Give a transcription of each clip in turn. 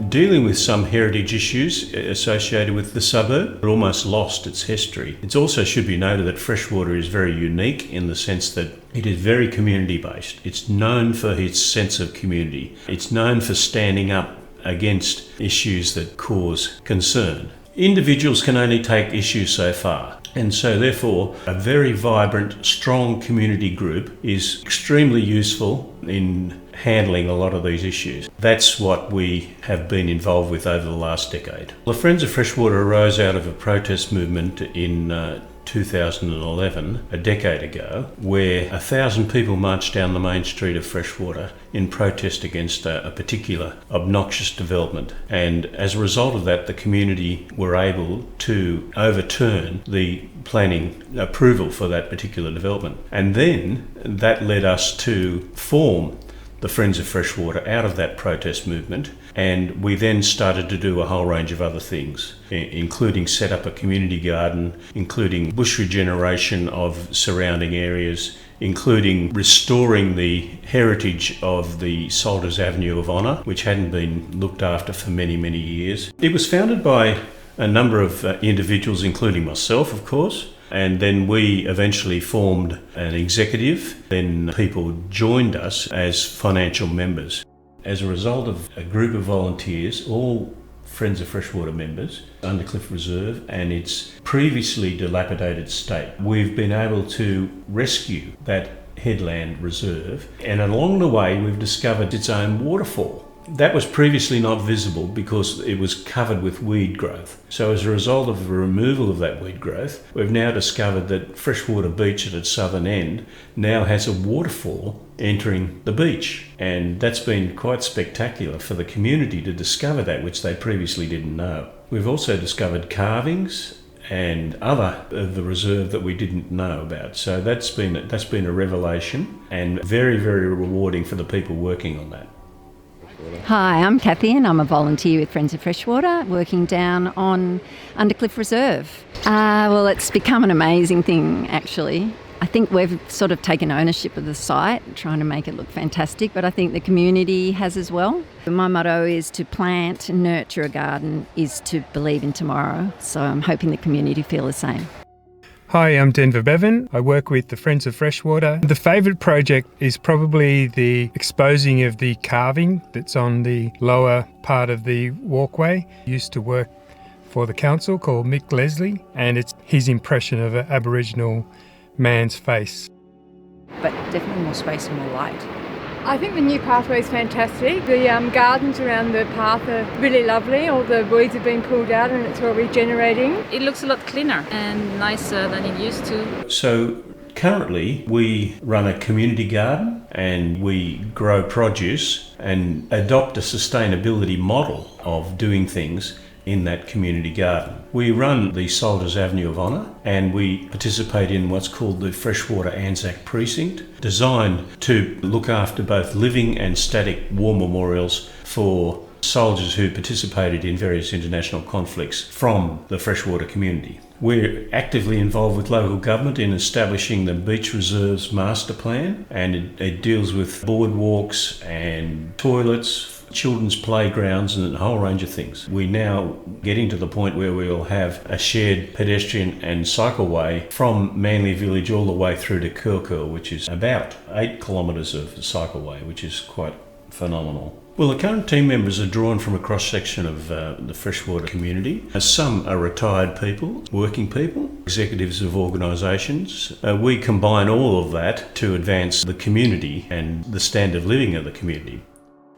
Dealing with some heritage issues associated with the suburb, it almost lost its history. It also should be noted that Freshwater is very unique in the sense that it is very community based. It's known for its sense of community. It's known for standing up against issues that cause concern. Individuals can only take issues so far. And so therefore, a very vibrant, strong community group is extremely useful in handling a lot of these issues. That's what we have been involved with over the last decade. The Friends of Freshwater arose out of a protest movement in 2011, a decade ago, where 1,000 people marched down the main street of Freshwater in protest against a particular obnoxious development. And as a result of that, the community were able to overturn the planning approval for that particular development. And then that led us to form the Friends of Freshwater out of that protest movement, and we then started to do a whole range of other things, including set up a community garden, including bush regeneration of surrounding areas, including restoring the heritage of the Soldiers Avenue of Honour, which hadn't been looked after for many, many years. It was founded by a number of individuals, including myself, of course. And then we eventually formed an executive. Then people joined us as financial members. As a result of a group of volunteers, all Friends of Freshwater members, Undercliff Reserve and its previously dilapidated state, we've been able to rescue that headland reserve. And along the way, we've discovered its own waterfall. That was previously not visible because it was covered with weed growth. So as a result of the removal of that weed growth, we've now discovered that Freshwater Beach at its southern end now has a waterfall entering the beach. And that's been quite spectacular for the community to discover that, which they previously didn't know. We've also discovered carvings and other of the reserve that we didn't know about. So that's been a revelation and very, very rewarding for the people working on that. Hi, I'm Kathy and I'm a volunteer with Friends of Freshwater working down on Undercliff Reserve. Well, it's become an amazing thing actually. I think we've sort of taken ownership of the site, trying to make it look fantastic, but I think the community has as well. My motto is to plant and nurture a garden is to believe in tomorrow, so I'm hoping the community feel the same. Hi, I'm Denver Bevan. I work with the Friends of Freshwater. The favourite project is probably the exposing of the carving that's on the lower part of the walkway. I used to work for the council called Mick Leslie, and it's his impression of an Aboriginal man's face. But definitely more space and more light. I think the new pathway is fantastic. The gardens around the path are really lovely. All the weeds have been pulled out and it's all regenerating. It looks a lot cleaner and nicer than it used to. So currently we run a community garden and we grow produce and adopt a sustainability model of doing things in that community garden. We run the Soldiers Avenue of Honour and we participate in what's called the Freshwater Anzac Precinct, designed to look after both living and static war memorials for soldiers who participated in various international conflicts from the freshwater community. We're actively involved with local government in establishing the Beach Reserves Master Plan, and it deals with boardwalks and toilets, children's playgrounds and a whole range of things. We're now getting to the point where we'll have a shared pedestrian and cycleway from Manly Village all the way through to Curl, which is about 8 kilometres of cycleway, which is quite phenomenal. Well, the current team members are drawn from a cross-section of the freshwater community. Some are retired people, working people, executives of organisations. We combine all of that to advance the community and the standard of living of the community.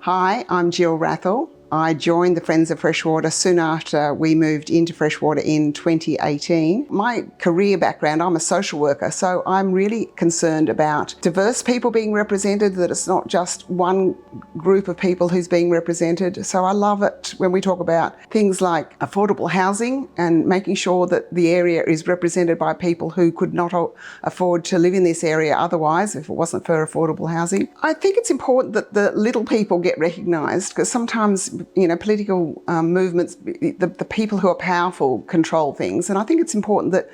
Hi, I'm Jill Rathall. I joined the Friends of Freshwater soon after we moved into Freshwater in 2018. My career background, I'm a social worker, so I'm really concerned about diverse people being represented, that it's not just one group of people who's being represented. So I love it when we talk about things like affordable housing and making sure that the area is represented by people who could not afford to live in this area otherwise if it wasn't for affordable housing. I think it's important that the little people get recognised, because sometimes political movements, the people who are powerful control things. And I think it's important that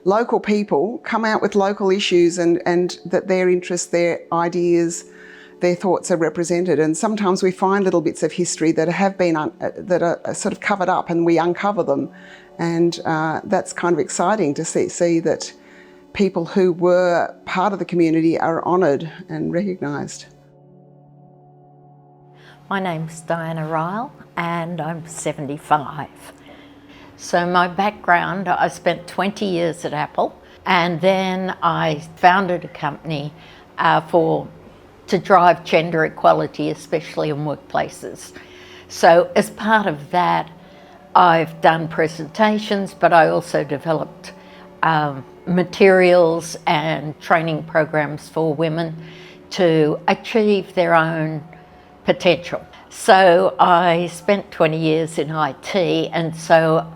local people come out with local issues and that their interests, their ideas their thoughts are represented. And sometimes we find little bits of history that have been that are sort of covered up, and we uncover them, and that's kind of exciting to see that people who were part of the community are honoured and recognised. My name's Diana Ryle and I'm 75. So my background, I spent 20 years at Apple, and then I founded a company to drive gender equality, especially in workplaces. So as part of that, I've done presentations, but I also developed materials and training programs for women to achieve their own potential. So I spent 20 years in IT, and so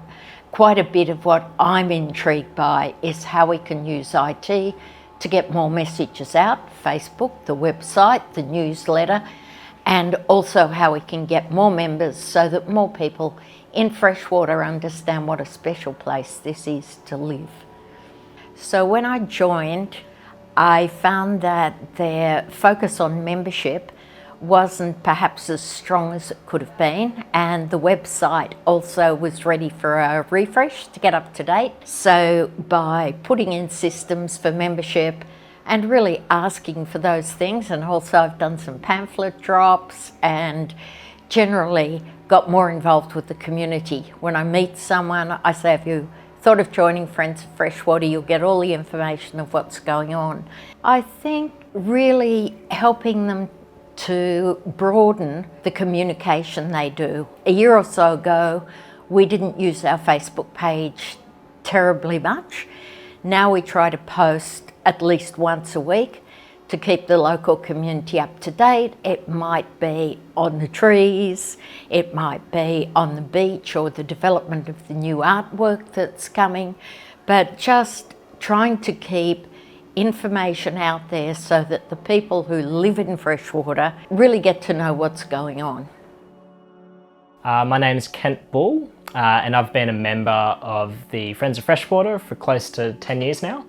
quite a bit of what I'm intrigued by is how we can use IT to get more messages out, Facebook, the website, the newsletter, and also how we can get more members so that more people in Freshwater understand what a special place this is to live. So when I joined, I found that their focus on membership wasn't perhaps as strong as it could have been, and the website also was ready for a refresh to get up to date. So by putting in systems for membership and really asking for those things, and also I've done some pamphlet drops and generally got more involved with the community. When I meet someone, I say, have you thought of joining Friends of Freshwater? You'll get all the information of what's going on. I think really helping them to broaden the communication they do. A year or so ago, we didn't use our Facebook page terribly much. Now we try to post at least once a week to keep the local community up to date. It might be on the trees, it might be on the beach, or the development of the new artwork that's coming, but just trying to keep information out there so that the people who live in Freshwater really get to know what's going on. My name is Kent Bull, and I've been a member of the Friends of Freshwater for close to 10 years now.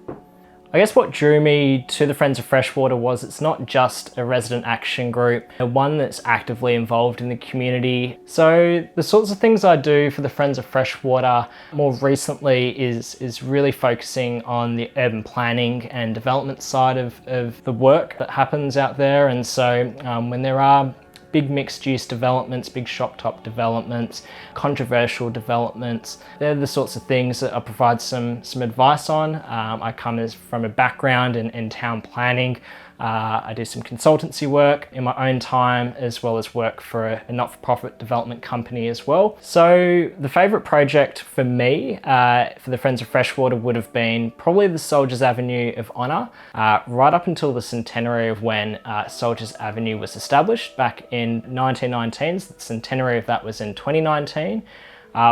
I guess what drew me to the Friends of Freshwater was it's not just a resident action group, one that's actively involved in the community. So the sorts of things I do for the Friends of Freshwater more recently is really focusing on the urban planning and development side of the work that happens out there. And so when there are big mixed-use developments, big shop-top developments, controversial developments. They're the sorts of things that I provide some advice on. I come from a background in town planning. I do some consultancy work in my own time, as well as work for a not-for-profit development company as well. So the favourite project for me, for the Friends of Freshwater, would have been probably the Soldiers Avenue of Honour, right up until the centenary of when Soldiers Avenue was established back in 1919. So the centenary of that was in 2019.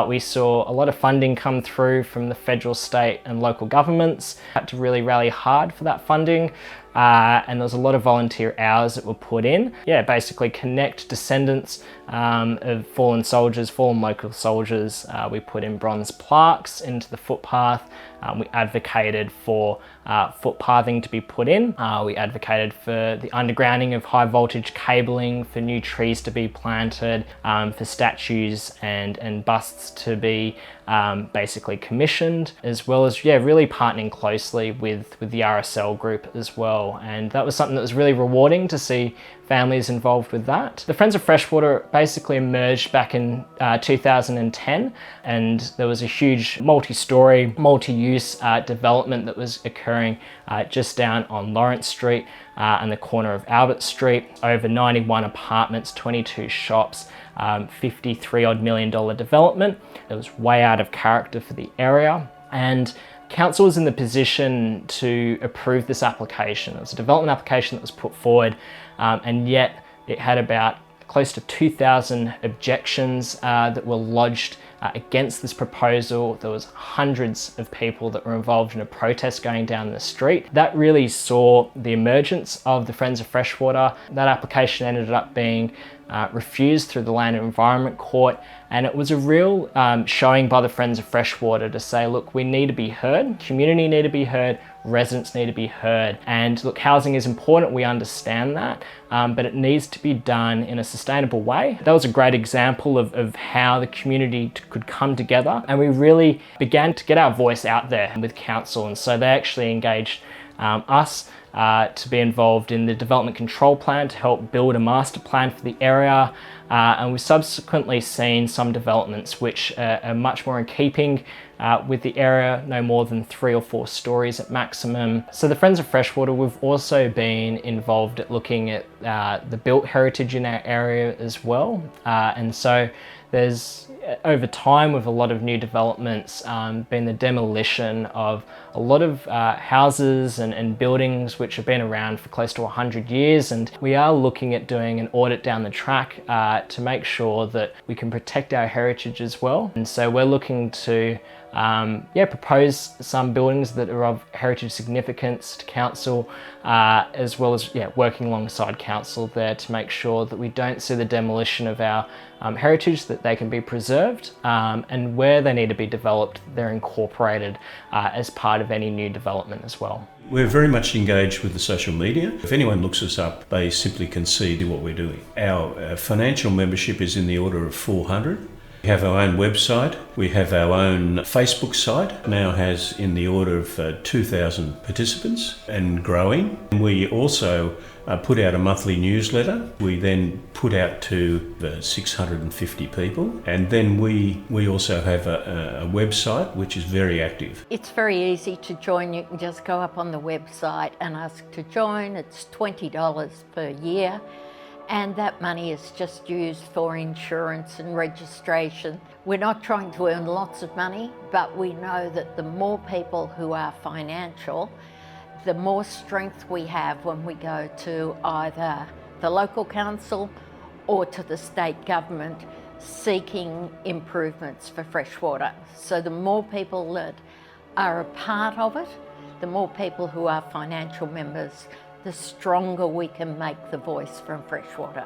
We saw a lot of funding come through from the federal, state and local governments. Had to really rally hard for that funding. And there was a lot of volunteer hours that were put in. Yeah, basically connect descendants of fallen soldiers, fallen local soldiers. We put in bronze plaques into the footpath. We advocated for footpathing to be put in. We advocated for the undergrounding of high voltage cabling, for new trees to be planted, for statues and busts to be basically commissioned, as well as really partnering closely with the RSL group as well. And that was something that was really rewarding to see families involved with that. The Friends of Freshwater basically emerged back in 2010, and there was a huge multi-story, multi-use development that was occurring just down on Lawrence Street and the corner of Albert Street. Over 91 apartments, 22 shops, $53 odd million development. It was way out of character for the area, and Council was in the position to approve this application. It was a development application that was put forward, and yet it had about close to 2,000 objections that were lodged against this proposal. There was hundreds of people that were involved in a protest going down the street. That really saw the emergence of the Friends of Freshwater. That application ended up being refused through the Land and Environment Court, and it was a real showing by the Friends of Freshwater to say, look, we need to be heard, community need to be heard, residents need to be heard. And look, housing is important, we understand that, but it needs to be done in a sustainable way. That was a great example of how the community could come together, and we really began to get our voice out there with council, and so they actually engaged us to be involved in the development control plan to help build a master plan for the area, and we've subsequently seen some developments which are much more in keeping with the area, no more than 3 or 4 stories at maximum. So the Friends of Freshwater, we've also been involved at looking at the built heritage in our area as well, and so there's over time with a lot of new developments been the demolition of a lot of houses and buildings which have been around for close to 100 years, and we are looking at doing an audit down the track to make sure that we can protect our heritage as well. And so we're looking to propose some buildings that are of heritage significance to council, as well as working alongside council there to make sure that we don't see the demolition of our heritage, that they can be preserved, and where they need to be developed, they're incorporated as part of any new development as well. We're very much engaged with the social media. If anyone looks us up, they simply can see what we're doing. Our financial membership is in the order of 400. We have our own website. We have our own Facebook site. Now has in the order of 2,000 participants and growing. We also put out a monthly newsletter. We then put out to 650 people. And then we also have a website which is very active. It's very easy to join. You can just go up on the website and ask to join. It's $20 per year. And that money is just used for insurance and registration. We're not trying to earn lots of money, but we know that the more people who are financial, the more strength we have when we go to either the local council or to the state government seeking improvements for freshwater. So the more people that are a part of it, the more people who are financial members, the stronger we can make the voice from Freshwater.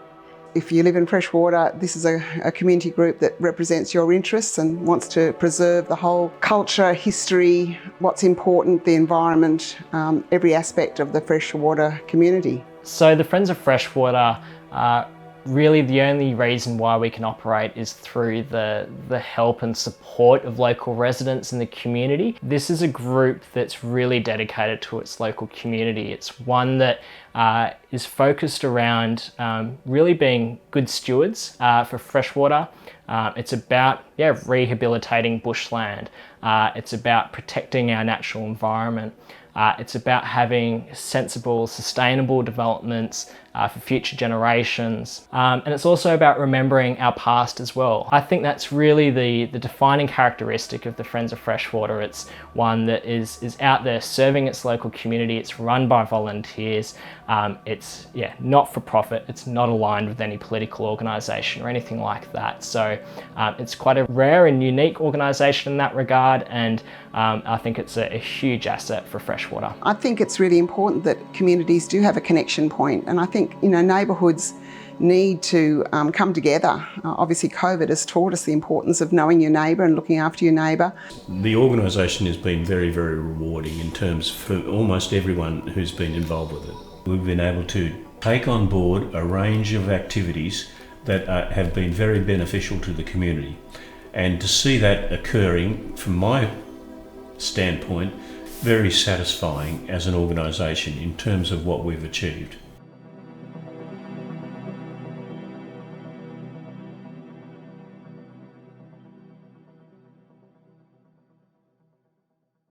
If you live in Freshwater, this is a community group that represents your interests and wants to preserve the whole culture, history, what's important, the environment, every aspect of the freshwater community. So the Friends of Freshwater, really the only reason why we can operate is through the help and support of local residents in the community. This is a group that's really dedicated to its local community. It's one that is focused around really being good stewards for freshwater. It's about rehabilitating bushland. It's about protecting our natural environment. It's about having sensible, sustainable developments for future generations. And it's also about remembering our past as well. I think that's really the defining characteristic of the Friends of Freshwater. It's one that is out there serving its local community. It's run by volunteers. It's not for profit. It's not aligned with any political organisation or anything like that. So it's quite a rare and unique organisation in that regard, and I think it's a huge asset for Freshwater. I think it's really important that communities do have a connection point, and I think neighbourhoods need to come together. Obviously COVID has taught us the importance of knowing your neighbour and looking after your neighbour. The organisation has been very, very rewarding in terms for almost everyone who's been involved with it. We've been able to take on board a range of activities that have been very beneficial to the community, and to see that occurring from my standpoint, very satisfying as an organisation in terms of what we've achieved.